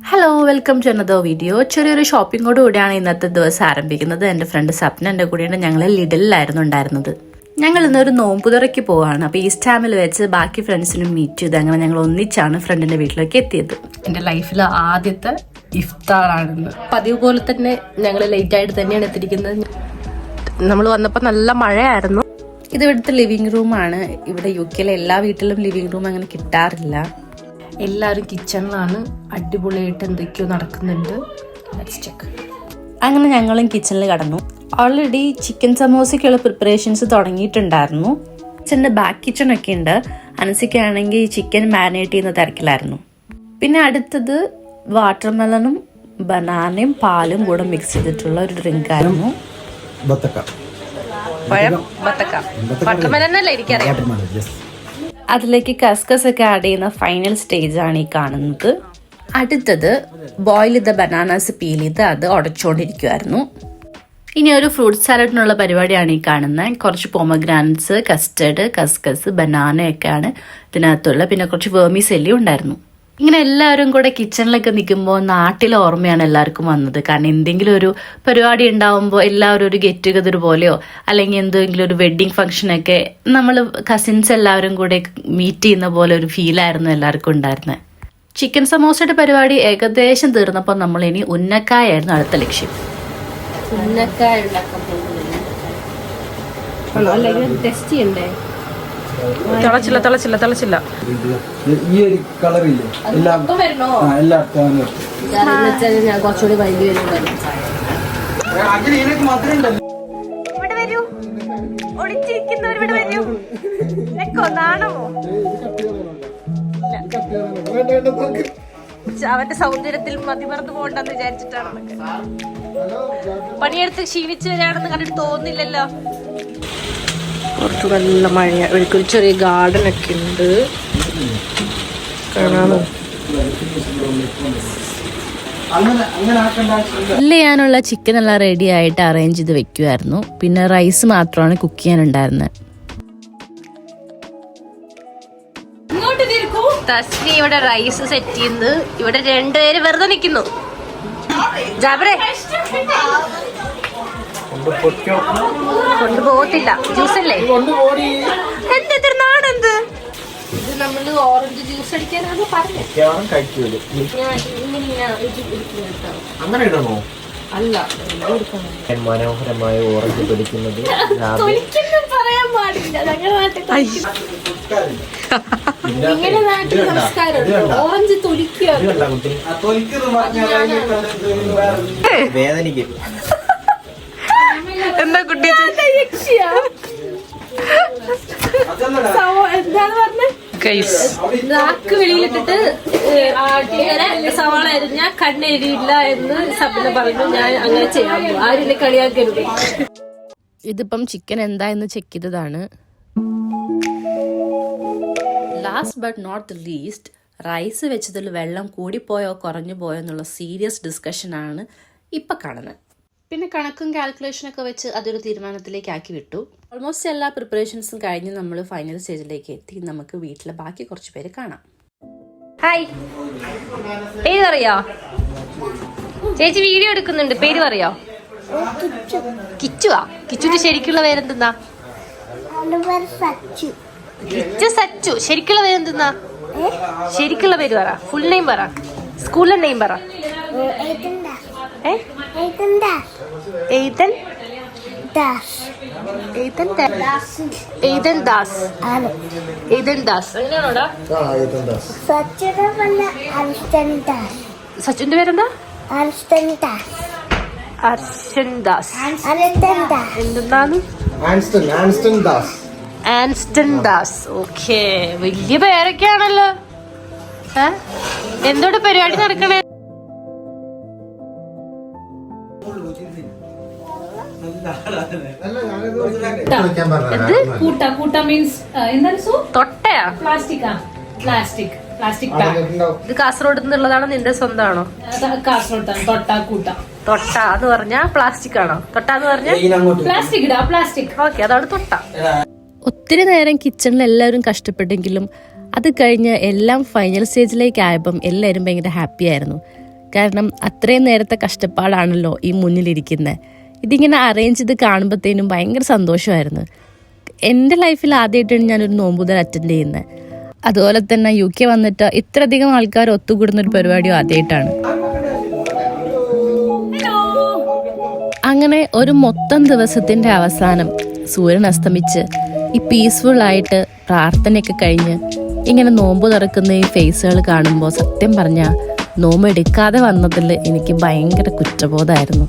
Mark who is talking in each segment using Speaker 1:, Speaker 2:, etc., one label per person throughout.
Speaker 1: Hello, welcome to another video. ചെറിയൊരു ഷോപ്പിങ്ങോട് കൂടിയാണ് ഇന്നത്തെ ദിവസം ആരംഭിക്കുന്നത്. എൻ്റെ ഫ്രണ്ട് സപ്ന എൻ്റെ കൂടെയാണ്. ഞങ്ങൾ ലിഡിലായിരുന്നു ഉണ്ടായിരുന്നത്. ഞങ്ങൾ ഇന്നൊരു നോമ്പുതുറയ്ക്ക് പോവാണ്. അപ്പോൾ ഈസ്റ്റ് ഹാമിൽ വെച്ച് ബാക്കി ഫ്രണ്ട്സിനും മീറ്റ് ചെയ്ത് അങ്ങനെ ഞങ്ങൾ ഒന്നിച്ചാണ് ഫ്രണ്ടിൻ്റെ വീട്ടിലേക്ക് എത്തിയത്.
Speaker 2: എൻ്റെ ലൈഫിലെ ആദ്യത്തെ ഇഫ്താറാണെന്ന്. പതിവ് പോലെ തന്നെ ഞങ്ങൾ ലേറ്റായിട്ട് തന്നെയാണ് എത്തിയിരിക്കുന്നത്. നമ്മൾ വന്നപ്പോൾ നല്ല മഴയായിരുന്നു.
Speaker 1: ഇത് ഇവിടുത്തെ ലിവിങ് റൂമാണ്. ഇവിടെ UK എല്ലാ വീട്ടിലും ലിവിങ് റൂം അങ്ങനെ കിട്ടാറില്ല.
Speaker 2: എല്ലാവരും കിച്ചണിലാണ്. അടിപൊളിയായിട്ട് എന്തൊക്കെയോ നടക്കുന്നുണ്ട്. Let's check.
Speaker 1: അങ്ങനെ ഞങ്ങളും കിച്ചണിൽ കടന്നു. ഓൾറെഡി ചിക്കൻ സമോസയ്ക്കുള്ള പ്രിപ്പറേഷൻസ് തുടങ്ങിയിട്ടുണ്ടായിരുന്നു. കിച്ചണിൻ്റെ ബാക്ക് കിച്ചണൊക്കെ ഉണ്ട്. അനസിക്കാണെങ്കിൽ ചിക്കൻ മാരിനേറ്റ് ചെയ്യുന്ന തിരക്കിലായിരുന്നു. പിന്നെ അടുത്തത് വാട്ടർമെലണും ബനാനയും പാലും കൂടെ മിക്സ് ചെയ്തിട്ടുള്ള ഒരു ഡ്രിങ്ക് ആയിരുന്നു. അതിലേക്ക് കസ്കസ് ഒക്കെ ആഡ് ചെയ്യുന്ന ഫൈനൽ സ്റ്റേജ് ആണ് ഈ കാണുന്നത്. അടുത്തത് ബോയിൽ ചെയ്ത ബനാനാസ് പീൽ ചെയ്ത് അത് ഉടച്ചുകൊണ്ടിരിക്കുമായിരുന്നു. ഇനി ഒരു ഫ്രൂട്ട് സാലഡിനുള്ള പരിപാടിയാണ് ഈ കാണുന്നത്. കുറച്ച് പൊമഗ്രാനറ്റ്സ്, കസ്റ്റർഡ്, കസ്കസ്, ബനാനയൊക്കെയാണ് ഇതിനകത്തുള്ള. പിന്നെ കുറച്ച് വേർമിസെല്ലി ഉണ്ടായിരുന്നു. ഇങ്ങനെ എല്ലാവരും കൂടെ കിച്ചണിലൊക്കെ നിൽക്കുമ്പോൾ നാട്ടിലെ ഓർമ്മയാണ് എല്ലാവർക്കും വന്നത്. കാരണം എന്തെങ്കിലും ഒരു പരിപാടി ഉണ്ടാവുമ്പോൾ എല്ലാവരും ഒരു ഗെറ്റ് ടുഗദർ പോലെയോ അല്ലെങ്കിൽ എന്തെങ്കിലും ഒരു വെഡ്ഡിങ് ഫംഗ്ഷനൊക്കെ നമ്മൾ കസിൻസ് എല്ലാവരും കൂടെ മീറ്റ് ചെയ്യുന്ന പോലെ ഒരു ഫീലായിരുന്നു എല്ലാവർക്കും ഉണ്ടായിരുന്നത്. ചിക്കൻ സമോസയുടെ പരിപാടി ഏകദേശം തീർന്നപ്പോൾ നമ്മൾ ഇനി ഉന്നക്കായായിരുന്നു അടുത്ത ലക്ഷ്യം.
Speaker 2: ഉന്നക്കായ ഉണ്ടാക്കാൻ പോകുന്നത് ടെസ്റ്റ് ചെയ്യണ്ടേ? തിളച്ചില്ല.
Speaker 3: ഈ ഒരു കളറില്ലേ
Speaker 2: ഞാൻ കുറച്ചുകൂടി വൈകി വരുന്നുണ്ട്. അവന്റെ സൗന്ദര്യത്തിൽ മതിമറന്നു പോകണ്ടെന്ന് വിചാരിച്ചിട്ടാണ്. പണിയെടുത്ത് ക്ഷീണിച്ചു വരാണെന്ന് കണ്ടിട്ട് തോന്നില്ലല്ലോ. പുറത്ത് നല്ല മഴ. ഒരിക്കലും ചെറിയ ഗാർഡൻ ഒക്കെ ഉണ്ട്, കാണാമോ?
Speaker 1: ഗ്രില്ല് ചെയ്യാനുള്ള ചിക്കൻ എല്ലാം റെഡി ആയിട്ട് അറേഞ്ച് ചെയ്ത് വെക്കുമായിരുന്നു. പിന്നെ റൈസ് മാത്രമാണ് കുക്ക് ചെയ്യാനുണ്ടായിരുന്നത്.
Speaker 2: തസ്നി ഇവിടെ റൈസ് സെറ്റ് ചെയ്യുന്നു. ഇവിടെ രണ്ടുപേര് വെറുതെ നിൽക്കുന്നു. ജാബറേ കൊണ്ടുപോകത്തില്ല. ജ്യൂസല്ലേ എന്ത് നാടെന്ത് ഇത്? നമ്മള് ഓറഞ്ച് ജ്യൂസ് അടിക്കാനാണ് അല്ല
Speaker 3: മനോഹരമായ ഓറഞ്ച് പിടിക്കുന്നത്
Speaker 2: പറയാൻ പാടില്ല. ഇങ്ങനെ നാട്ടിൽ സംസ്കാരം ഓറഞ്ച് തൊലിക്കുക.
Speaker 3: വേദനിക്കും.
Speaker 2: എന്താ കുട്ടി എന്താണ് പറഞ്ഞത്? നാക്ക് വെളിയിലിട്ടിട്ട് സവാള അരിഞ്ഞ കണ്ണെരിയില്ല എന്ന് സബ്ന പറഞ്ഞു. ഞാൻ അങ്ങനെ ചെയ്യാൻ പോകും. ആരും എന്നെ കളിയാക്കരുത്.
Speaker 1: ഇതിപ്പം ചിക്കൻ എന്താ എന്ന് ചെക്ക് ചെയ്തതാണ്. Last but not the least, rice വെച്ചതിൽ വെള്ളം കൂടിപ്പോയോ കുറഞ്ഞു പോയോ എന്നുള്ള സീരിയസ് ഡിസ്കഷനാണ് ഇപ്പം കാണുന്നത്. പിന്നെ കണക്കും കാൽക്കുലേഷനൊക്കെ വെച്ച് അതൊരു തീരുമാനത്തിലേക്ക് ആക്കി വിട്ടു. ഓൾമോസ്റ്റ് എല്ലാ പ്രിപ്പറേഷൻസും കഴിഞ്ഞ് നമ്മൾ ഫൈനൽ സ്റ്റേജിലേക്ക് എത്തി. നമുക്ക് വീട്ടിലെ ബാക്കി കുറച്ച് പേര് കാണാം.
Speaker 2: ഹായ്, പേര് പറയോ? ചേച്ചി വീഡിയോ എടുക്കുന്നുണ്ട്. പേര് പറയോ? കിച്ചുവാ. കിച്ചുവിന്റെ ശരിക്കുള്ള പേരെന്തെന്നാ? കിച്ചു സച്ചു. ശരിക്കുള്ള പേരെന്തെന്നാ? ശരിക്കുള്ള പേര് പറ. ഫുൾ നെയിം പറ. സ്കൂളിലെ നെയിം പറ. സച്ചുന്റെ പേരെന്താ? അർഷൻ ദാസ്. എന്തെന്നാണ്? ആൻസ്റ്റൺ ദാസ്. ഓക്കെ, വലിയ പേരൊക്കെയാണല്ലോ. എന്തോടെ പരിപാടി നടക്കണേ? തൊട്ടയാ? ഇത് കാസർഗോഡ് നിന്നുള്ളതാണോ? നിന്റെ സ്വന്തമാണോ? തൊട്ട എന്ന് പറഞ്ഞാ പ്ലാസ്റ്റിക് ആണോ? തൊട്ട എന്ന് പറഞ്ഞാൽ പ്ലാസ്റ്റിക്. ഓക്കെ, അതാണ് തൊട്ട.
Speaker 1: ഒത്തിരി നേരം കിച്ചണിൽ എല്ലാവരും കഷ്ടപ്പെട്ടെങ്കിലും അത് കഴിഞ്ഞ് എല്ലാം ഫൈനൽ സ്റ്റേജിലേക്ക് ആയപ്പം എല്ലാവരും ഭയങ്കര ഹാപ്പി ആയിരുന്നു. കാരണം അത്രയും നേരത്തെ കഷ്ടപ്പാടാണല്ലോ ഈ മുന്നിലിരിക്കുന്നത്. ഇതിങ്ങനെ അറേഞ്ച് ചെയ്ത് കാണുമ്പോഴത്തേനും ഭയങ്കര സന്തോഷമായിരുന്നു. എൻ്റെ ലൈഫിൽ ആദ്യമായിട്ടാണ് ഞാനൊരു നോമ്പുതൽ അറ്റൻഡ് ചെയ്യുന്നത്. അതുപോലെ തന്നെ UK വന്നിട്ട് ഇത്രയധികം ആൾക്കാർ ഒത്തുകൂടുന്നൊരു പരിപാടിയും ആദ്യമായിട്ടാണ്. അങ്ങനെ ഒരു മൊത്തം ദിവസത്തിൻ്റെ അവസാനം സൂര്യൻ അസ്തമിച്ച് ഈ പീസ്ഫുള്ളായിട്ട് പ്രാർത്ഥനയൊക്കെ കഴിഞ്ഞ് ഇങ്ങനെ നോമ്പ് തുറക്കുന്ന ഈ ഫേസുകൾ കാണുമ്പോൾ സത്യം പറഞ്ഞാൽ നോമ്പ് എടുക്കാതെ വന്നതിൽ എനിക്ക് ഭയങ്കര കുറ്റബോധമായിരുന്നു.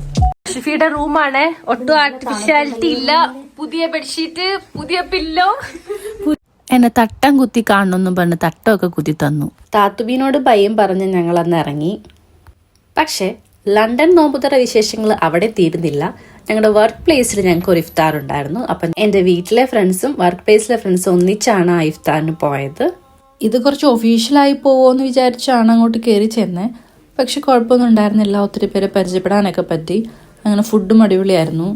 Speaker 2: ഷിഫിയുടെ റൂമാണ്, ഒട്ടും ആർട്ടിഫിഷ്യാലിറ്റി ഇല്ല. പുതിയ ബെഡ്ഷീറ്റ്, പുതിയ പില്ലോ.
Speaker 1: എന്നെ തട്ടം കുത്തി കാണണമെന്നും പറഞ്ഞ് തട്ടമൊക്കെ കുത്തി തന്നു. താത്തുബീനോട് ഭയം പറഞ്ഞ് ഞങ്ങൾ അന്ന് ഇറങ്ങി. പക്ഷേ ലണ്ടൻ നോമ്പുതറ വിശേഷങ്ങൾ അവിടെ തീരുന്നില്ല. ഞങ്ങളുടെ വർക്ക് പ്ലേസിൽ ഞങ്ങൾക്ക് ഒരു ഇഫ്താർ ഉണ്ടായിരുന്നു. അപ്പം എൻ്റെ വീട്ടിലെ ഫ്രണ്ട്സും വർക്ക് പ്ലേസിലെ ഫ്രണ്ട്സും ഒന്നിച്ചാണ് ആ ഇഫ്താറിന് പോയത്. ഇത് കുറച്ച് ഒഫീഷ്യലായി പോവുമെന്ന് വിചാരിച്ചാണ് അങ്ങോട്ട് കയറി ചെന്നത്. പക്ഷെ കുഴപ്പമൊന്നും ഉണ്ടായിരുന്നില്ല. ഒത്തിരി പേരെ പരിചയപ്പെടാനൊക്കെ പറ്റി. അങ്ങനെ ഫുഡും അടിപൊളിയായിരുന്നു.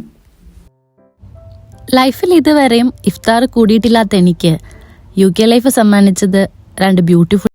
Speaker 1: ലൈഫിൽ ഇതുവരെയും ഇഫ്താർ കൂടിയിട്ടില്ലാത്ത എനിക്ക് UK ലൈഫ് സമ്മാനിച്ചത് 2 ബ്യൂട്ടിഫുൾ